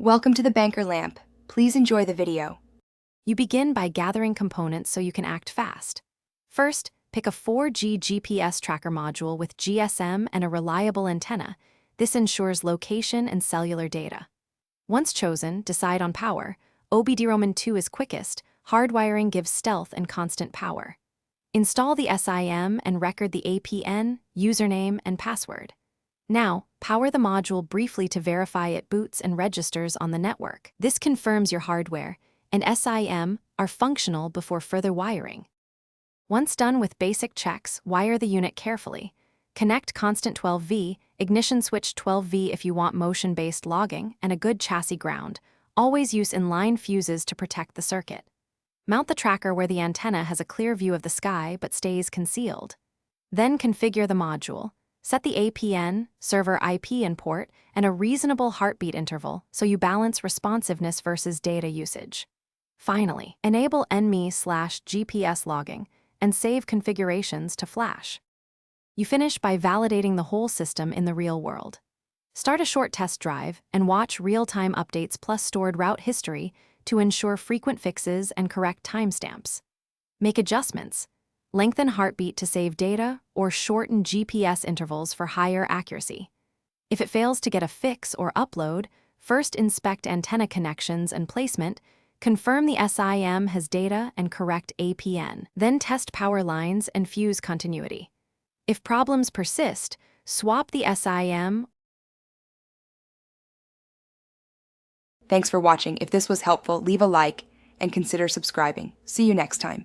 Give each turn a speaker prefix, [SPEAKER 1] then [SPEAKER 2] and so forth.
[SPEAKER 1] Welcome to the Banker Lamp. Please enjoy the video.
[SPEAKER 2] You begin by gathering components so you can act fast. First, pick a 4G GPS tracker module with GSM and a reliable antenna. This ensures location and cellular data. Once chosen, decide on power. OBDROMAN 2 is quickest. Hardwiring gives stealth and constant power. Install the SIM and record the APN, username, and password. Now, power the module briefly to verify it boots and registers on the network. This confirms your hardware, and SIM are functional before further wiring. Once done with basic checks, wire the unit carefully. Connect constant 12V, ignition switch 12V if you want motion-based logging, and a good chassis ground. Always use inline fuses to protect the circuit. Mount the tracker where the antenna has a clear view of the sky but stays concealed. Then configure the module. Set the APN, server IP and port, and a reasonable heartbeat interval so you balance responsiveness versus data usage. Finally, enable NME/GPS logging and save configurations to flash. You finish by validating the whole system in the real world. Start a short test drive and watch real-time updates plus stored route history to ensure frequent fixes and correct timestamps. Make adjustments. Lengthen heartbeat to save data, or shorten GPS intervals for higher accuracy. If it fails to get a fix or upload, first inspect antenna connections and placement, confirm the SIM has data and correct APN. Then test power lines and fuse continuity. If problems persist, swap the SIM.
[SPEAKER 1] Thanks for watching. If this was helpful, leave a like and consider subscribing. See you next time.